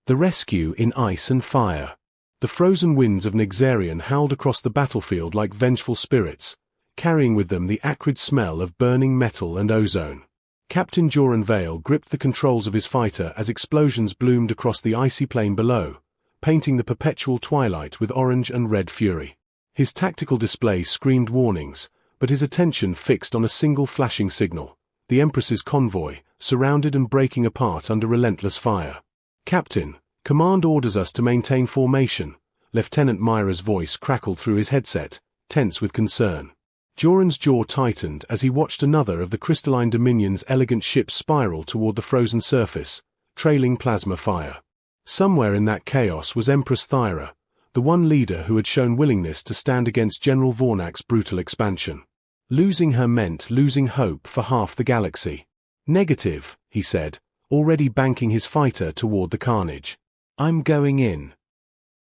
The rescue in ice and fire. The frozen winds of Nexarian howled across the battlefield like vengeful spirits, carrying with them the acrid smell of burning metal and ozone. Captain Joran Vale gripped the controls of his fighter as explosions bloomed across the icy plain below, painting the perpetual twilight with orange and red fury. His tactical display screamed warnings, but his attention fixed on a single flashing signal: the Empress's convoy, surrounded and breaking apart under relentless fire. "Captain, command orders us to maintain formation," Lieutenant Myra's voice crackled through his headset, tense with concern. Joran's jaw tightened as he watched another of the crystalline Dominion's elegant ships spiral toward the frozen surface, trailing plasma fire. Somewhere in that chaos was Empress Thyra, the one leader who had shown willingness to stand against General Vornak's brutal expansion. Losing her meant losing hope for half the galaxy. "Negative," he said, already banking his fighter toward the carnage. "I'm going in."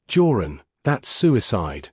"Joran, that's suicide."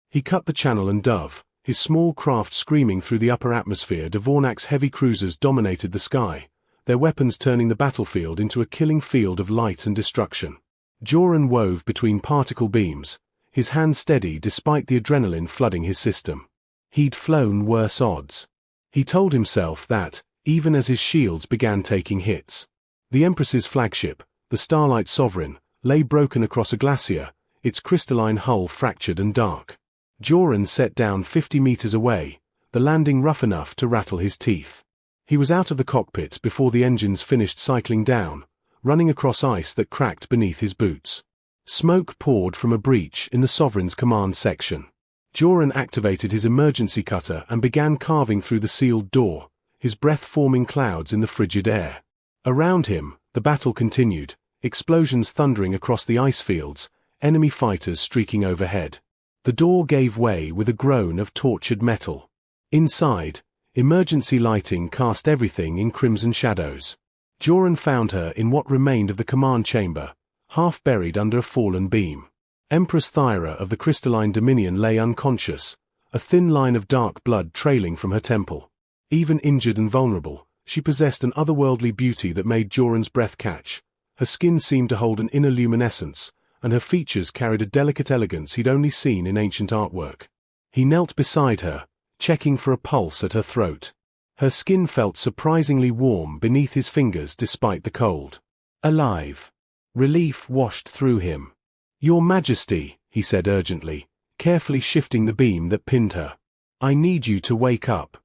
He cut the channel and dove, his small craft screaming through the upper atmosphere. De Vornak's heavy cruisers dominated the sky, their weapons turning the battlefield into a killing field of light and destruction. Joran wove between particle beams, his hand steady despite the adrenaline flooding his system. He'd flown worse odds. He told himself that, even as his shields began taking hits. The Empress's flagship, the Starlight Sovereign, lay broken across a glacier, its crystalline hull fractured and dark. Joran set down 50 meters away, the landing rough enough to rattle his teeth. He was out of the cockpit before the engines finished cycling down, running across ice that cracked beneath his boots. Smoke poured from a breach in the Sovereign's command section. Joran activated his emergency cutter and began carving through the sealed door, his breath forming clouds in the frigid air. Around him, the battle continued, explosions thundering across the ice fields, enemy fighters streaking overhead. The door gave way with a groan of tortured metal. Inside, emergency lighting cast everything in crimson shadows. Joran found her in what remained of the command chamber, half buried under a fallen beam. Empress Thyra of the crystalline Dominion lay unconscious, a thin line of dark blood trailing from her temple. Even injured and vulnerable, she possessed an otherworldly beauty that made Joran's breath catch. Her skin seemed to hold an inner luminescence, and her features carried a delicate elegance he'd only seen in ancient artwork. He knelt beside her, checking for a pulse at her throat. Her skin felt surprisingly warm beneath his fingers despite the cold. Alive. Relief washed through him. "Your Majesty," he said urgently, carefully shifting the beam that pinned her. "I need you to wake up."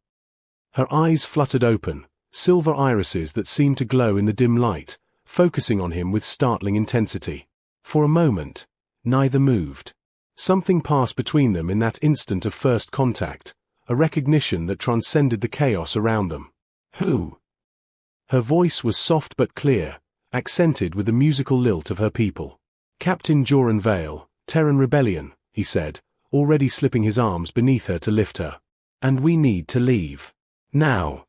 Her eyes fluttered open, silver irises that seemed to glow in the dim light, focusing on him with startling intensity. For a moment, neither moved. Something passed between them in that instant of first contact, a recognition that transcended the chaos around them. "Who?" Her voice was soft but clear, accented with the musical lilt of her people. "Captain Joran Vale, Terran Rebellion," he said, already slipping his arms beneath her to lift her. "And we need to leave. Now."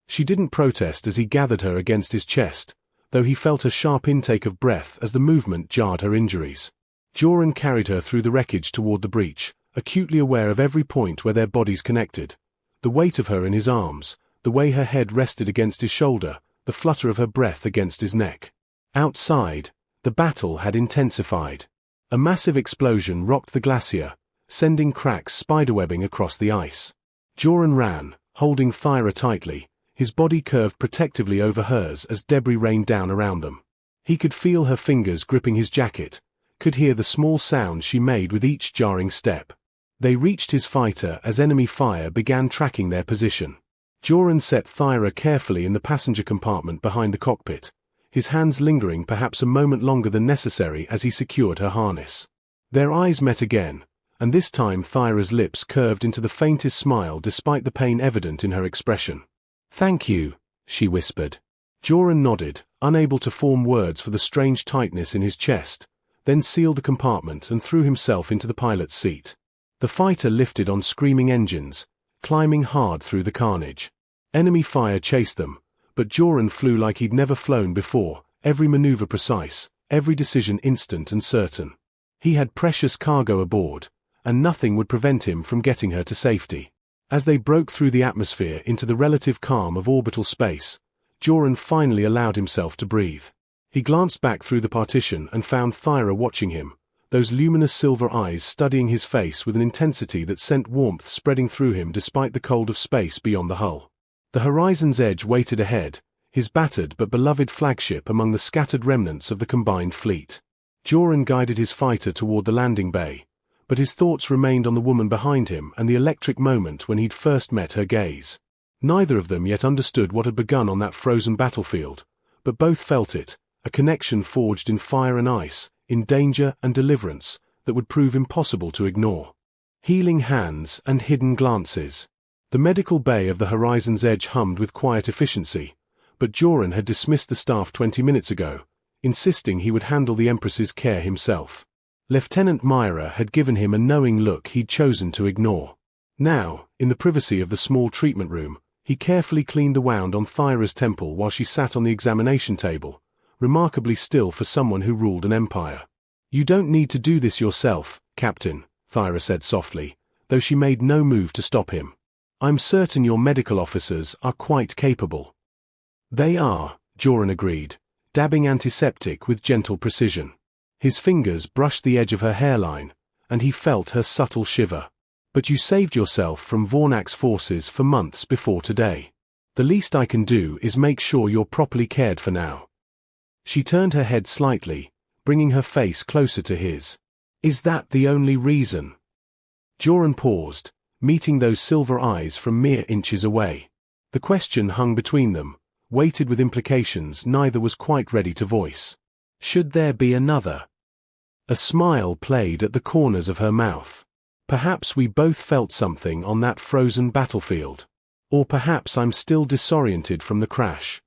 She didn't protest as he gathered her against his chest, though he felt a sharp intake of breath as the movement jarred her injuries. Joran carried her through the wreckage toward the breach, acutely aware of every point where their bodies connected. The weight of her in his arms, the way her head rested against his shoulder, the flutter of her breath against his neck. Outside, the battle had intensified. A massive explosion rocked the glacier, sending cracks spiderwebbing across the ice. Joran ran, holding Thyra tightly, his body curved protectively over hers as debris rained down around them. He could feel her fingers gripping his jacket, could hear the small sounds she made with each jarring step. They reached his fighter as enemy fire began tracking their position. Joran set Thyra carefully in the passenger compartment behind the cockpit, his hands lingering perhaps a moment longer than necessary as he secured her harness. Their eyes met again, and this time Thyra's lips curved into the faintest smile despite the pain evident in her expression. "Thank you," she whispered. Joran nodded, unable to form words for the strange tightness in his chest, then sealed the compartment and threw himself into the pilot's seat. The fighter lifted on screaming engines, climbing hard through the carnage. Enemy fire chased them, but Joran flew like he'd never flown before, every maneuver precise, every decision instant and certain. He had precious cargo aboard, and nothing would prevent him from getting her to safety. As they broke through the atmosphere into the relative calm of orbital space, Joran finally allowed himself to breathe. He glanced back through the partition and found Thyra watching him, those luminous silver eyes studying his face with an intensity that sent warmth spreading through him despite the cold of space beyond the hull. The Horizon's Edge waited ahead, his battered but beloved flagship among the scattered remnants of the combined fleet. Joran guided his fighter toward the landing bay, but his thoughts remained on the woman behind him and the electric moment when he'd first met her gaze. Neither of them yet understood what had begun on that frozen battlefield, but both felt it, a connection forged in fire and ice, in danger and deliverance, that would prove impossible to ignore. Healing hands and hidden glances. The medical bay of the Horizon's Edge hummed with quiet efficiency, but Joran had dismissed the staff 20 minutes ago, insisting he would handle the Empress's care himself. Lieutenant Myra had given him a knowing look he'd chosen to ignore. Now, in the privacy of the small treatment room, he carefully cleaned the wound on Thyra's temple while she sat on the examination table, remarkably still for someone who ruled an empire. "You don't need to do this yourself, Captain," Thyra said softly, though she made no move to stop him. "I'm certain your medical officers are quite capable." "They are," Joran agreed, dabbing antiseptic with gentle precision. His fingers brushed the edge of her hairline, and he felt her subtle shiver. "But you saved yourself from Vornak's forces for months before today. The least I can do is make sure you're properly cared for now." She turned her head slightly, bringing her face closer to his. "Is that the only reason?" Joran paused, meeting those silver eyes from mere inches away. The question hung between them, weighted with implications neither was quite ready to voice. Should there be another? A smile played at the corners of her mouth. "Perhaps we both felt something on that frozen battlefield. Or perhaps I'm still disoriented from the crash."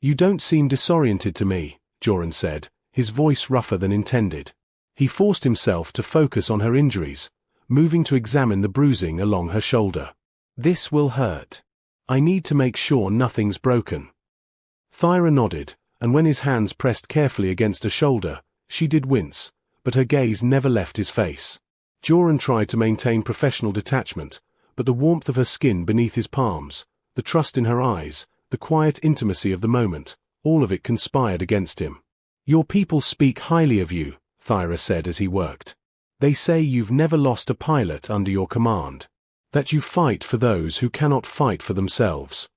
"You don't seem disoriented to me," Joran said, his voice rougher than intended. He forced himself to focus on her injuries, moving to examine the bruising along her shoulder. "This will hurt. I need to make sure nothing's broken." Thyra nodded, and when his hands pressed carefully against her shoulder, she did wince, but her gaze never left his face. Joran tried to maintain professional detachment, but the warmth of her skin beneath his palms, the trust in her eyes, the quiet intimacy of the moment, all of it conspired against him. "Your people speak highly of you," Thyra said as he worked. "They say you've never lost a pilot under your command. That you fight for those who cannot fight for themselves."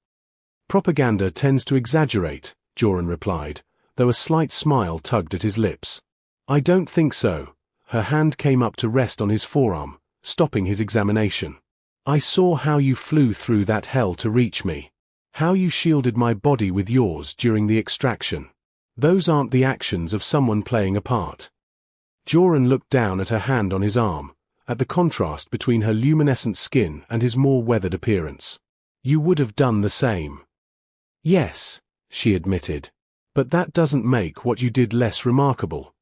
"Propaganda tends to exaggerate," Joran replied, though a slight smile tugged at his lips. "I don't think so." Her hand came up to rest on his forearm, stopping his examination. "I saw how you flew through that hell to reach me. How you shielded my body with yours during the extraction. Those aren't the actions of someone playing a part." Joran looked down at her hand on his arm, at the contrast between her luminescent skin and his more weathered appearance. "You would have done the same." "Yes," she admitted. "But that doesn't make what you did less remarkable."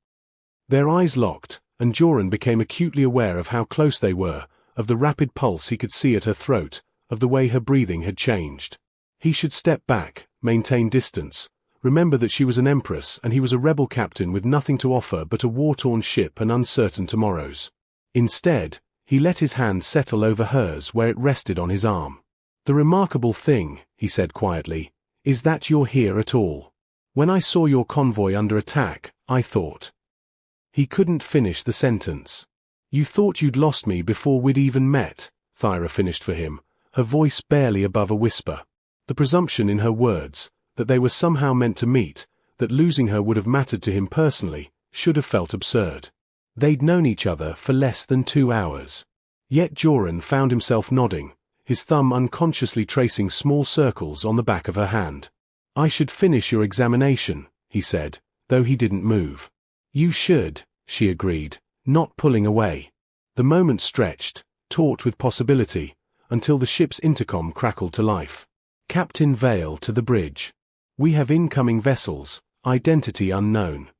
Their eyes locked, and Joran became acutely aware of how close they were, of the rapid pulse he could see at her throat, of the way her breathing had changed. He should step back, maintain distance, remember that she was an empress and he was a rebel captain with nothing to offer but a war-torn ship and uncertain tomorrows. Instead, he let his hand settle over hers where it rested on his arm. "The remarkable thing," he said quietly, "is that you're here at all. When I saw your convoy under attack, I thought—" He couldn't finish the sentence. "You thought you'd lost me before we'd even met," Thyra finished for him, her voice barely above a whisper. The presumption in her words, that they were somehow meant to meet, that losing her would have mattered to him personally, should have felt absurd. They'd known each other for less than 2 hours. Yet Joran found himself nodding, his thumb unconsciously tracing small circles on the back of her hand. "I should finish your examination," he said, though he didn't move. "You should," she agreed, not pulling away. The moment stretched, taut with possibility, until the ship's intercom crackled to life. "Captain Vale to the bridge. We have incoming vessels, identity unknown."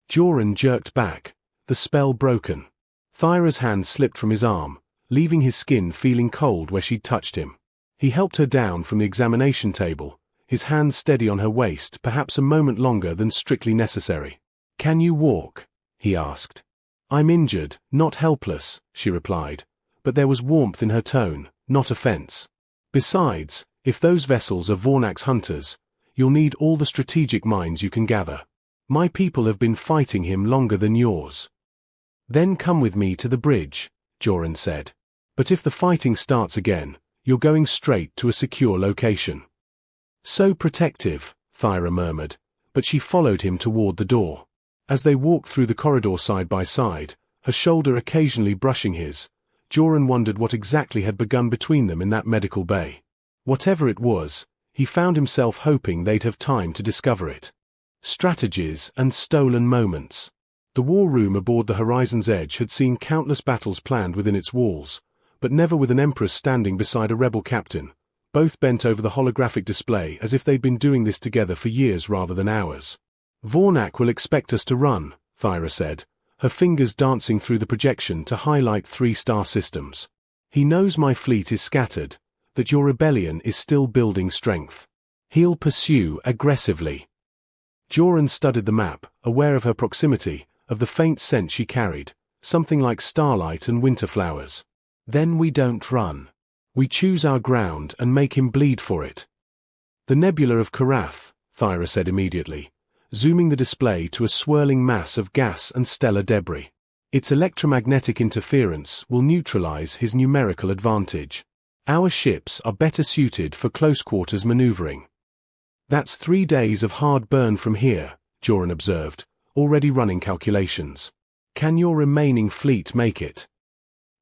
Joran jerked back, the spell broken. Thyra's hand slipped from his arm, leaving his skin feeling cold where she'd touched him. He helped her down from the examination table, his hand steady on her waist perhaps a moment longer than strictly necessary. "Can you walk?" he asked. "I'm injured, not helpless," she replied, but there was warmth in her tone, not offense. "Besides, if those vessels are Vornak's hunters, you'll need all the strategic minds you can gather. My people have been fighting him longer than yours. Then come with me to the bridge, Joran said. But if the fighting starts again, you're going straight to a secure location. So protective, Thyra murmured, but she followed him toward the door. As they walked through the corridor side by side, her shoulder occasionally brushing his, Joran wondered what exactly had begun between them in that medical bay. Whatever it was, he found himself hoping they'd have time to discover it. Strategies and stolen moments. The war room aboard the Horizon's Edge had seen countless battles planned within its walls, but never with an empress standing beside a rebel captain, both bent over the holographic display as if they'd been doing this together for years rather than hours. Vornak will expect us to run, Thyra said, her fingers dancing through the projection to highlight 3-star systems. He knows my fleet is scattered, that your rebellion is still building strength. He'll pursue aggressively. Joran studied the map, aware of her proximity, of the faint scent she carried, something like starlight and winter flowers. Then we don't run. We choose our ground and make him bleed for it. The nebula of Karath, Thyra said immediately, zooming the display to a swirling mass of gas and stellar debris. Its electromagnetic interference will neutralize his numerical advantage. Our ships are better suited for close-quarters maneuvering. That's 3 days of hard burn from here, Joran observed, already running calculations. Can your remaining fleet make it?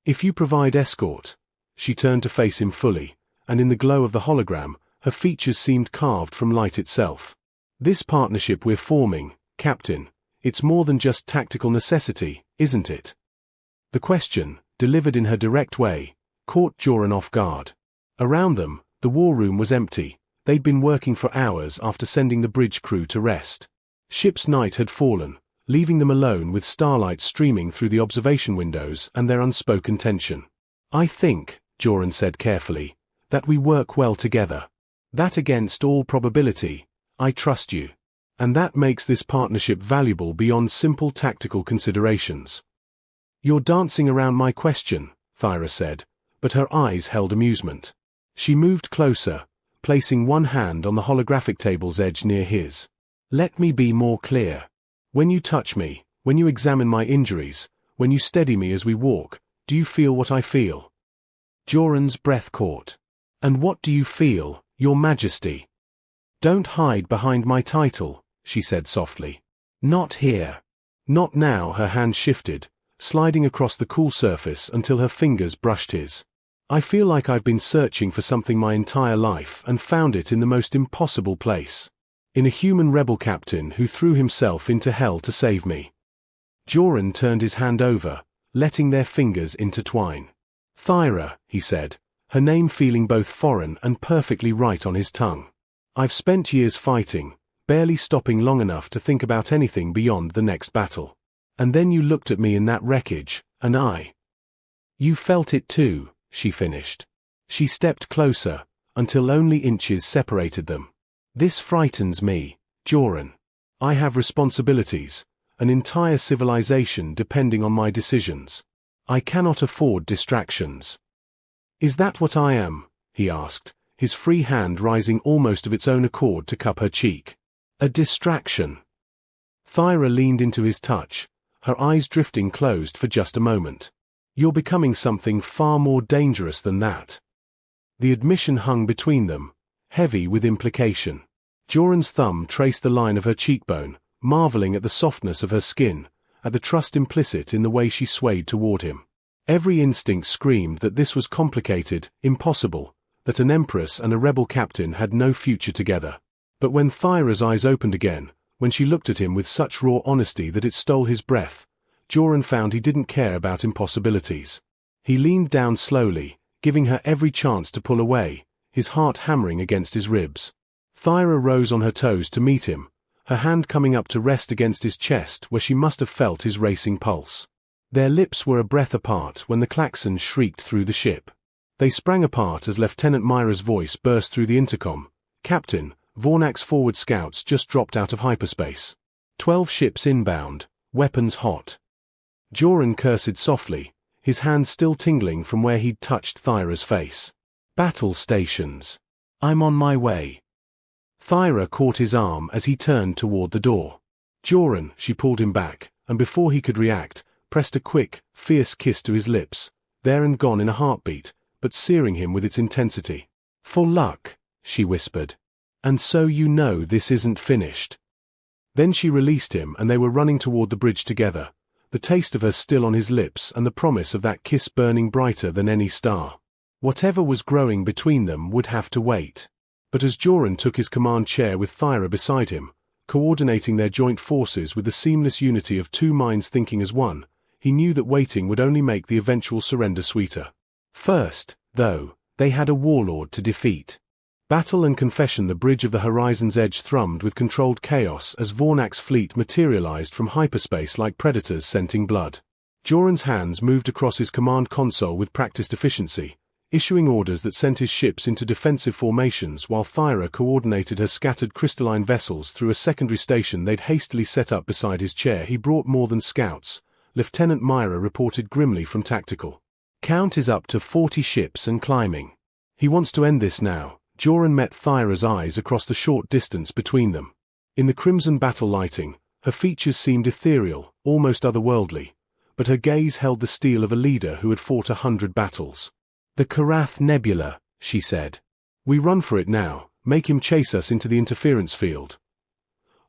If you provide escort. She turned to face him fully, and in the glow of the hologram, her features seemed carved from light itself. This partnership we're forming, Captain, it's more than just tactical necessity, isn't it? The question, delivered in her direct way, caught Joran off guard. Around them, the war room was empty. They'd been working for hours after sending the bridge crew to rest. Ship's night had fallen, leaving them alone with starlight streaming through the observation windows and their unspoken tension. I think, Joran said carefully, that we work well together. That against all probability, I trust you. And that makes this partnership valuable beyond simple tactical considerations. You're dancing around my question, Thyra said, but her eyes held amusement. She moved closer, placing one hand on the holographic table's edge near his. Let me be more clear. When you touch me, when you examine my injuries, when you steady me as we walk, do you feel what I feel? Joran's breath caught. And what do you feel, Your Majesty? Don't hide behind my title, she said softly. Not here. Not now. Her hand shifted, sliding across the cool surface until her fingers brushed his. I feel like I've been searching for something my entire life and found it in the most impossible place. In a human rebel captain who threw himself into hell to save me. Joran turned his hand over, letting their fingers intertwine. Thyra, he said, her name feeling both foreign and perfectly right on his tongue. I've spent years fighting, barely stopping long enough to think about anything beyond the next battle. And then you looked at me in that wreckage, and I. You felt it too, she finished. She stepped closer, until only inches separated them. This frightens me, Joran. I have responsibilities, an entire civilization depending on my decisions. I cannot afford distractions. Is that what I am? He asked, his free hand rising almost of its own accord to cup her cheek. A distraction. Thyra leaned into his touch, her eyes drifting closed for just a moment. You're becoming something far more dangerous than that. The admission hung between them, heavy with implication. Joran's thumb traced the line of her cheekbone, marveling at the softness of her skin, at the trust implicit in the way she swayed toward him. Every instinct screamed that this was complicated, impossible, that an empress and a rebel captain had no future together. But when Thyra's eyes opened again, when she looked at him with such raw honesty that it stole his breath, Joran found he didn't care about impossibilities. He leaned down slowly, giving her every chance to pull away, his heart hammering against his ribs. Thyra rose on her toes to meet him, her hand coming up to rest against his chest where she must have felt his racing pulse. Their lips were a breath apart when the klaxon shrieked through the ship. They sprang apart as Lieutenant Myra's voice burst through the intercom. Captain, Vornak's forward scouts just dropped out of hyperspace. 12 ships inbound, weapons hot. Joran cursed softly, his hand still tingling from where he'd touched Thyra's face. Battle stations. I'm on my way. Thyra caught his arm as he turned toward the door. Joran, she pulled him back, and before he could react, pressed a quick, fierce kiss to his lips, there and gone in a heartbeat, but searing him with its intensity. For luck, she whispered. And so you know this isn't finished. Then she released him and they were running toward the bridge together, the taste of her still on his lips and the promise of that kiss burning brighter than any star. Whatever was growing between them would have to wait. But as Joran took his command chair with Thyra beside him, coordinating their joint forces with the seamless unity of two minds thinking as one, he knew that waiting would only make the eventual surrender sweeter. First, though, they had a warlord to defeat. Battle and confession. The bridge of the horizon's edge thrummed with controlled chaos as Vornak's fleet materialized from hyperspace like predators scenting blood. Joran's hands moved across his command console with practiced efficiency, issuing orders that sent his ships into defensive formations while Thyra coordinated her scattered crystalline vessels through a secondary station they'd hastily set up beside his chair. He brought more than scouts, Lieutenant Myra reported grimly from tactical. Count is up to 40 ships and climbing. He wants to end this now. Joran met Thyra's eyes across the short distance between them. In the crimson battle lighting, her features seemed ethereal, almost otherworldly, but her gaze held the steel of a leader who had fought 100 battles. The Karath Nebula, she said. We run for it now, make him chase us into the interference field.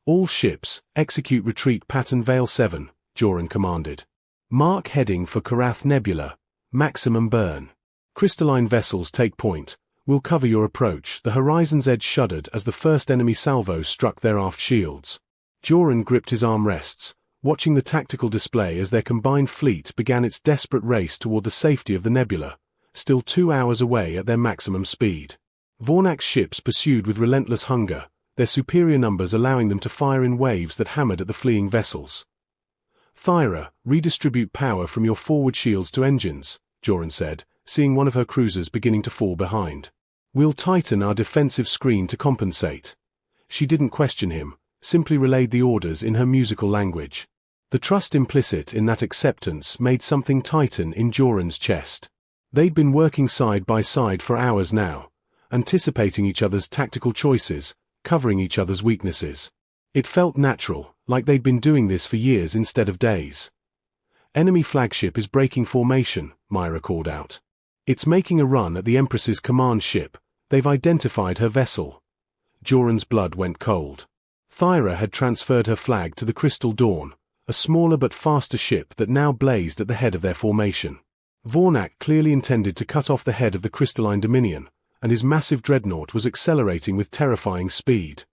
All ships, execute retreat pattern Veil 7, Joran commanded. Mark heading for Karath Nebula, maximum burn. Crystalline vessels take point. We'll cover your approach. The horizon's edge shuddered as the first enemy salvo struck their aft shields. Joran gripped his armrests, watching the tactical display as their combined fleet began its desperate race toward the safety of the nebula, still 2 hours away at their maximum speed. Vornak's ships pursued with relentless hunger, their superior numbers allowing them to fire in waves that hammered at the fleeing vessels. Thyra, redistribute power from your forward shields to engines, Joran said, seeing one of her cruisers beginning to fall behind. We'll tighten our defensive screen to compensate. She didn't question him, simply relayed the orders in her musical language. The trust implicit in that acceptance made something tighten in Joran's chest. They'd been working side by side for hours now, anticipating each other's tactical choices, covering each other's weaknesses. It felt natural, like they'd been doing this for years instead of days. Enemy flagship is breaking formation, Myra called out. It's making a run at the Empress's command ship. They've identified her vessel. Joran's blood went cold. Thyra had transferred her flag to the Crystal Dawn, a smaller but faster ship that now blazed at the head of their formation. Vornak clearly intended to cut off the head of the crystalline Dominion, and his massive dreadnought was accelerating with terrifying speed.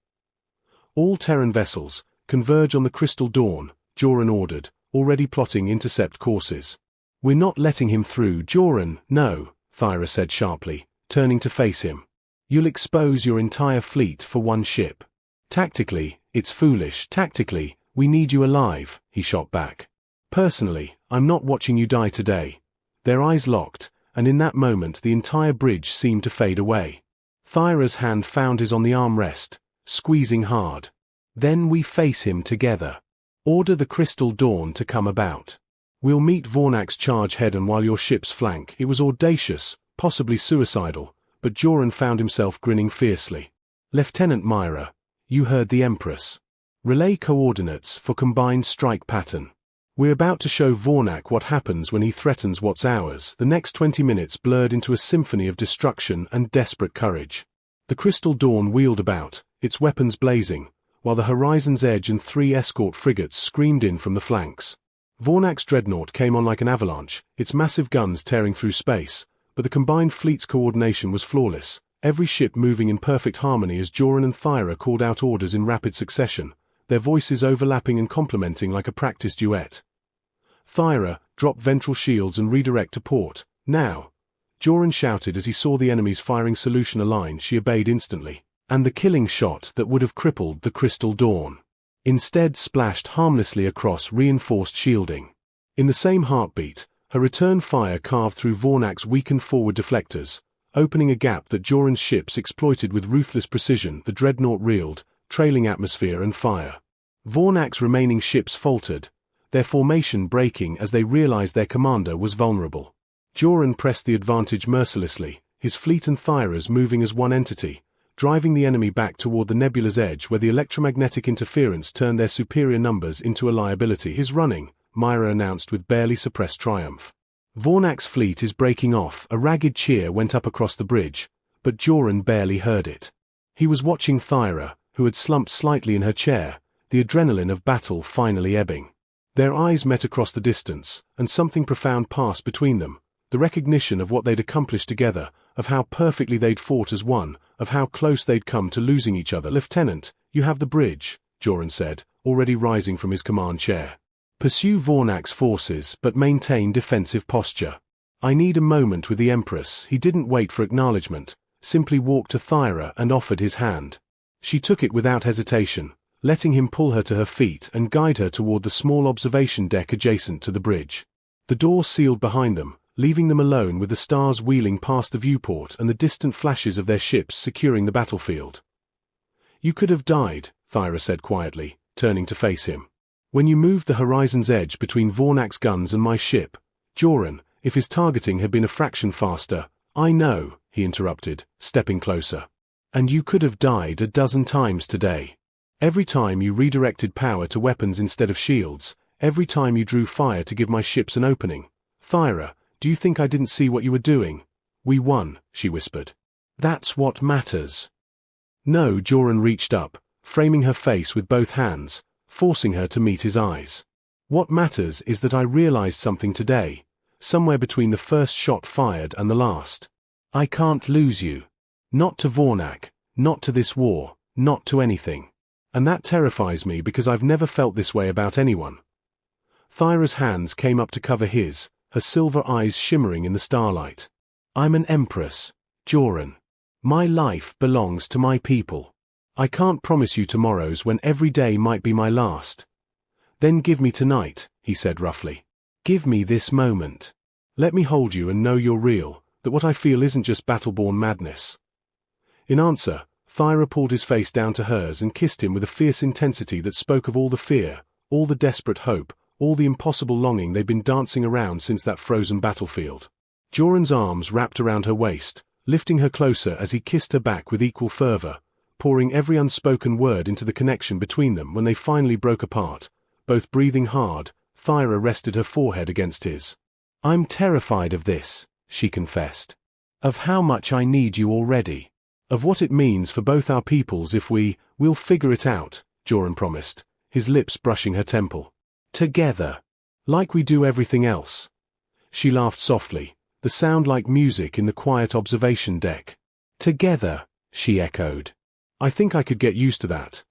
All Terran vessels, converge on the Crystal Dawn, Joran ordered, already plotting intercept courses. We're not letting him through, Joran, no, Thyra said sharply, turning to face him. You'll expose your entire fleet for one ship. Tactically, it's foolish. Tactically, we need you alive, he shot back. Personally, I'm not watching you die today. Their eyes locked, and in that moment the entire bridge seemed to fade away. Thyra's hand found his on the armrest, squeezing hard. Then we face him together. Order the Crystal Dawn to come about. We'll meet Vornak's charge head-on while your ships flank. It was audacious, possibly suicidal, but Joran found himself grinning fiercely. Lieutenant Myra, you heard the Empress. Relay coordinates for combined strike pattern. We're about to show Vornak what happens when he threatens what's ours. The next 20 minutes blurred into a symphony of destruction and desperate courage. The Crystal Dawn wheeled about, its weapons blazing, while the horizon's edge and 3 escort frigates screamed in from the flanks. Vornak's dreadnought came on like an avalanche, its massive guns tearing through space, but the combined fleet's coordination was flawless, every ship moving in perfect harmony as Joran and Thyra called out orders in rapid succession, their voices overlapping and complementing like a practiced duet. Thyra, drop ventral shields and redirect to port, now. Joran shouted as he saw the enemy's firing solution align. She obeyed instantly, and the killing shot that would have crippled the Crystal Dawn instead splashed harmlessly across reinforced shielding. In the same heartbeat, her return fire carved through Vornak's weakened forward deflectors, opening a gap that Joran's ships exploited with ruthless precision. The dreadnought reeled, trailing atmosphere and fire. Vornak's remaining ships faltered, their formation breaking as they realized their commander was vulnerable. Joran pressed the advantage mercilessly, his fleet and Thyra's moving as one entity, driving the enemy back toward the nebula's edge where the electromagnetic interference turned their superior numbers into a liability. "He's running," Myra announced with barely suppressed triumph. "Vornak's fleet is breaking off." A ragged cheer went up across the bridge, but Joran barely heard it. He was watching Thyra, who had slumped slightly in her chair, the adrenaline of battle finally ebbing. Their eyes met across the distance, and something profound passed between them, the recognition of what they'd accomplished together, of how perfectly they'd fought as one, of how close they'd come to losing each other. "Lieutenant, you have the bridge," Joran said, already rising from his command chair. "Pursue Vornak's forces, but maintain defensive posture. I need a moment with the Empress." He didn't wait for acknowledgement, simply walked to Thyra and offered his hand. She took it without hesitation, letting him pull her to her feet and guide her toward the small observation deck adjacent to the bridge. The door sealed behind them, leaving them alone with the stars wheeling past the viewport and the distant flashes of their ships securing the battlefield. "You could have died," Thyra said quietly, turning to face him. "When you moved the horizon's edge between Vornak's guns and my ship, Joran, if his targeting had been a fraction faster—" "I know," he interrupted, stepping closer. "And you could have died a dozen times today. Every time you redirected power to weapons instead of shields, every time you drew fire to give my ships an opening. Thyra, do you think I didn't see what you were doing?" "We won," she whispered. "That's what matters." "No." Joran reached up, framing her face with both hands, forcing her to meet his eyes. "What matters is that I realized something today, somewhere between the first shot fired and the last. I can't lose you. Not to Vornak, not to this war, not to anything. And that terrifies me because I've never felt this way about anyone." Thyra's hands came up to cover his, her silver eyes shimmering in the starlight. "I'm an empress, Joran. My life belongs to my people. I can't promise you tomorrows when every day might be my last." "Then give me tonight," he said roughly. "Give me this moment. Let me hold you and know you're real, that what I feel isn't just battle-born madness." In answer, Thyra pulled his face down to hers and kissed him with a fierce intensity that spoke of all the fear, all the desperate hope, all the impossible longing they'd been dancing around since that frozen battlefield. Joran's arms wrapped around her waist, lifting her closer as he kissed her back with equal fervor, pouring every unspoken word into the connection between them. When they finally broke apart, both breathing hard, Thyra rested her forehead against his. "I'm terrified of this," she confessed. "Of how much I need you already. Of what it means for both our peoples if we'll figure it out," Joran promised, his lips brushing her temple. "Together. Like we do everything else." She laughed softly, the sound like music in the quiet observation deck. "Together," she echoed. "I think I could get used to that."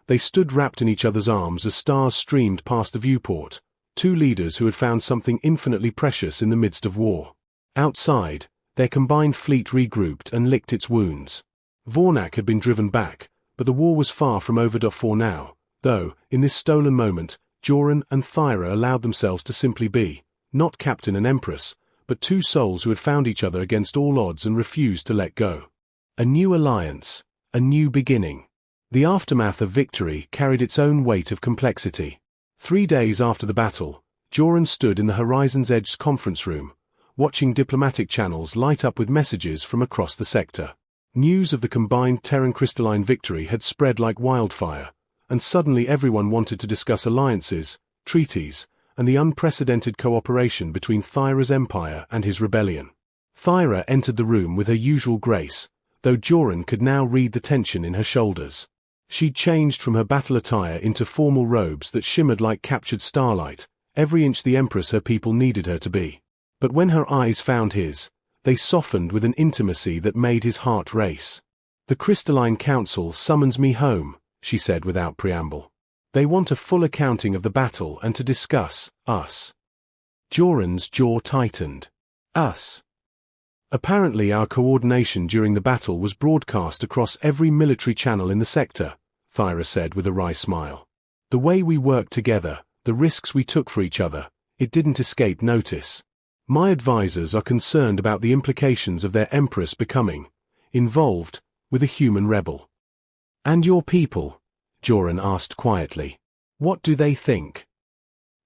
They stood wrapped in each other's arms as stars streamed past the viewport, two leaders who had found something infinitely precious in the midst of war. Outside, their combined fleet regrouped and licked its wounds. Vornak had been driven back, but the war was far from over for now, though, in this stolen moment, Joran and Thyra allowed themselves to simply be, not captain and empress, but two souls who had found each other against all odds and refused to let go. A new alliance, a new beginning. The aftermath of victory carried its own weight of complexity. 3 days after the battle, Joran stood in the Horizon's Edge's conference room, watching diplomatic channels light up with messages from across the sector. News of the combined Terran crystalline victory had spread like wildfire, and suddenly everyone wanted to discuss alliances, treaties, and the unprecedented cooperation between Thyra's empire and his rebellion. Thyra entered the room with her usual grace, though Joran could now read the tension in her shoulders. She'd changed from her battle attire into formal robes that shimmered like captured starlight, every inch the empress her people needed her to be. But when her eyes found his, they softened with an intimacy that made his heart race. "The Crystalline Council summons me home," she said without preamble. "They want a full accounting of the battle and to discuss us." Joran's jaw tightened. "Us?" "Apparently our coordination during the battle was broadcast across every military channel in the sector," Thyra said with a wry smile. "The way we worked together, the risks we took for each other, it didn't escape notice. My advisors are concerned about the implications of their empress becoming involved with a human rebel." "And your people?" Joran asked quietly. "What do they think?"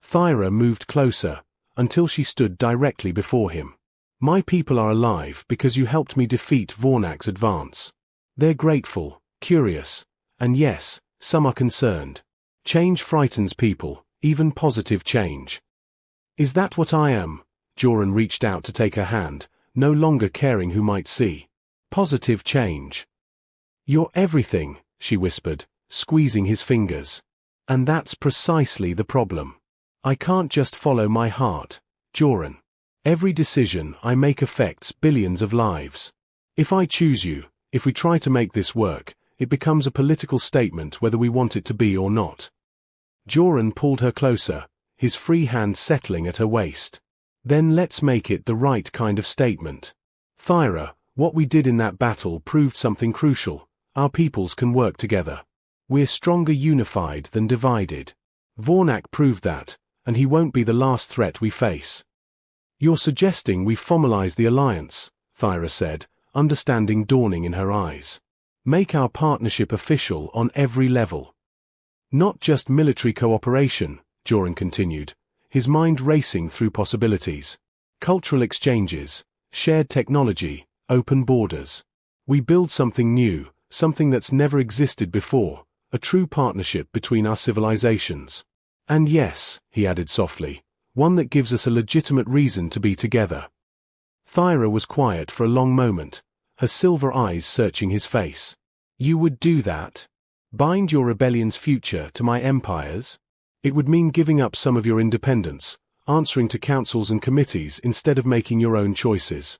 Thyra moved closer, until she stood directly before him. "My people are alive because you helped me defeat Vornak's advance. They're grateful, curious, and yes, some are concerned. Change frightens people, even positive change. Is that what I am? Joran reached out to take her hand, no longer caring who might see. Positive change. You're everything, she whispered, squeezing his fingers. And that's precisely the problem. I can't just follow my heart, Joran. Every decision I make affects billions of lives. If I choose you, if we try to make this work, it becomes a political statement whether we want it to be or not. Joran pulled her closer, his free hand settling at her waist. Then let's make it the right kind of statement. Thyra, what we did in that battle proved something crucial. Our peoples can work together. We're stronger unified than divided. Vornak proved that, and he won't be the last threat we face. You're suggesting we formalize the alliance, Thyra said, understanding dawning in her eyes. Make our partnership official on every level. Not just military cooperation, Joran continued, his mind racing through possibilities. Cultural exchanges, shared technology, open borders. We build something new, something that's never existed before, a true partnership between our civilizations. And yes, he added softly, one that gives us a legitimate reason to be together. Thyra was quiet for a long moment, her silver eyes searching his face. You would do that? Bind your rebellion's future to my empire's? It would mean giving up some of your independence, answering to councils and committees instead of making your own choices.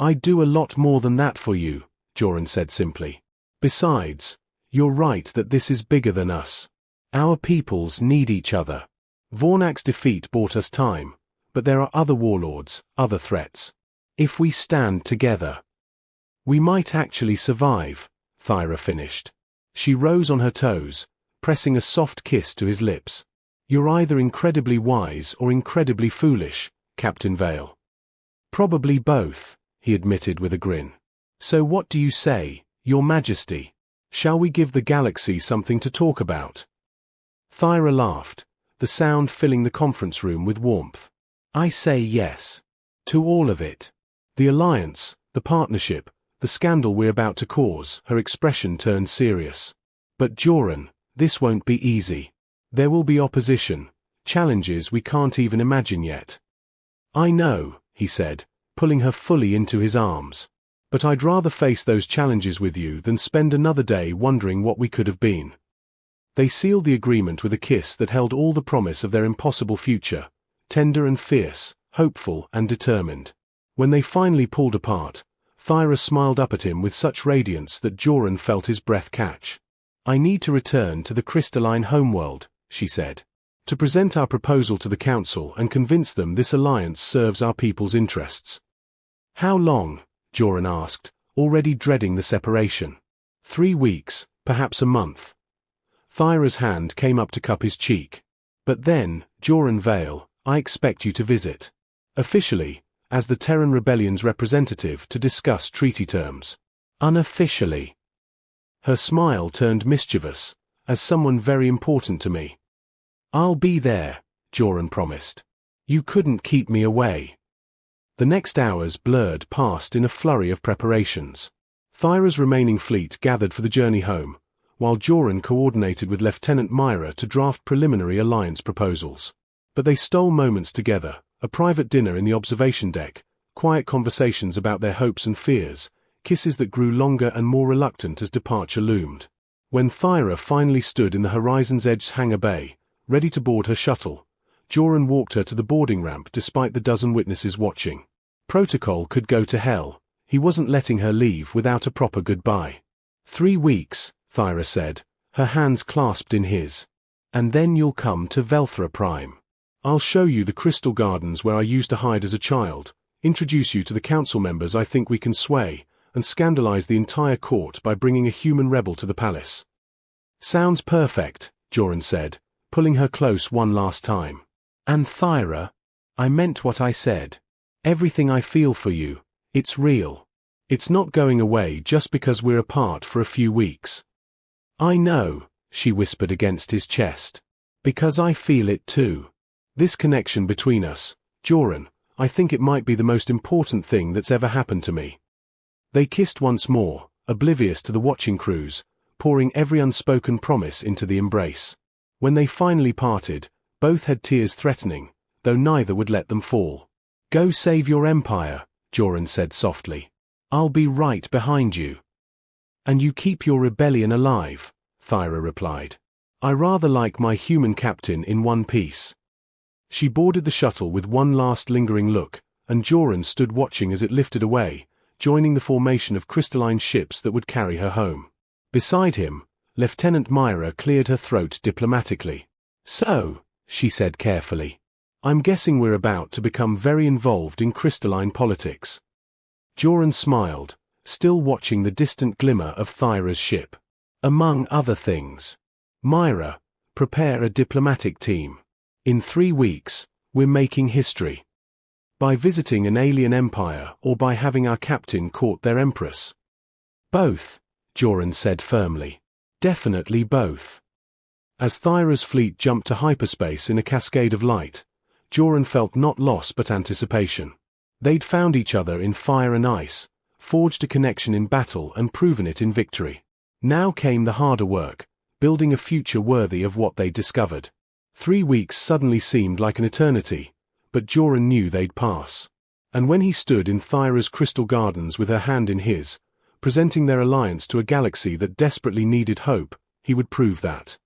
I'd do a lot more than that for you, Joran said simply. Besides, you're right that this is bigger than us. Our peoples need each other. Vornak's defeat bought us time, but there are other warlords, other threats. If we stand together, we might actually survive, Thyra finished. She rose on her toes, pressing a soft kiss to his lips. You're either incredibly wise or incredibly foolish, Captain Vale. Probably both, he admitted with a grin. So what do you say, Your Majesty? Shall we give the galaxy something to talk about? Thyra laughed, the sound filling the conference room with warmth. I say yes. To all of it. The alliance, the partnership, the scandal we're about to cause. Her expression turned serious. But Joran, this won't be easy. There will be opposition, challenges we can't even imagine yet. I know, he said, pulling her fully into his arms. But I'd rather face those challenges with you than spend another day wondering what we could have been. They sealed the agreement with a kiss that held all the promise of their impossible future, tender and fierce, hopeful and determined. When they finally pulled apart, Thyra smiled up at him with such radiance that Joran felt his breath catch. I need to return to the crystalline homeworld, she said, to present our proposal to the council and convince them this alliance serves our people's interests. How long? Joran asked, already dreading the separation. 3 weeks, perhaps a month. Thyra's hand came up to cup his cheek. But then, Joran Vale, I expect you to visit. Officially, as the Terran Rebellion's representative to discuss treaty terms. Unofficially. Her smile turned mischievous, as someone very important to me. I'll be there, Joran promised. You couldn't keep me away. The next hours blurred past in a flurry of preparations. Thyra's remaining fleet gathered for the journey home, while Joran coordinated with Lieutenant Myra to draft preliminary alliance proposals. But they stole moments together, a private dinner in the observation deck, quiet conversations about their hopes and fears, kisses that grew longer and more reluctant as departure loomed. When Thyra finally stood in the Horizon's Edge's hangar bay, ready to board her shuttle, Joran walked her to the boarding ramp despite the dozen witnesses watching. Protocol could go to hell, he wasn't letting her leave without a proper goodbye. 3 weeks, Thyra said, her hands clasped in his. And then you'll come to Velthra Prime. I'll show you the crystal gardens where I used to hide as a child, introduce you to the council members I think we can sway, and scandalize the entire court by bringing a human rebel to the palace. Sounds perfect, Joran said, pulling her close one last time. And Thyra, I meant what I said. Everything I feel for you, it's real. It's not going away just because we're apart for a few weeks. I know, she whispered against his chest. Because I feel it too. This connection between us, Joran, I think it might be the most important thing that's ever happened to me. They kissed once more, oblivious to the watching crews, pouring every unspoken promise into the embrace. When they finally parted, both had tears threatening, though neither would let them fall. "Go save your empire," Joran said softly. "I'll be right behind you." "And you keep your rebellion alive," Thyra replied. "I rather like my human captain in one piece." She boarded the shuttle with one last lingering look, and Joran stood watching as it lifted away, joining the formation of crystalline ships that would carry her home. Beside him, Lieutenant Myra cleared her throat diplomatically. "So," she said carefully, "I'm guessing we're about to become very involved in crystalline politics." Joran smiled, still watching the distant glimmer of Thyra's ship. "Among other things. Myra, prepare a diplomatic team. In 3 weeks, we're making history. By visiting an alien empire or by having our captain court their empress?" "Both," Joran said firmly. "Definitely both." As Thyra's fleet jumped to hyperspace in a cascade of light, Joran felt not loss but anticipation. They'd found each other in fire and ice, forged a connection in battle and proven it in victory. Now came the harder work, building a future worthy of what they'd discovered. 3 weeks suddenly seemed like an eternity, but Joran knew they'd pass. And when he stood in Thyra's crystal gardens with her hand in his, presenting their alliance to a galaxy that desperately needed hope, he would prove that.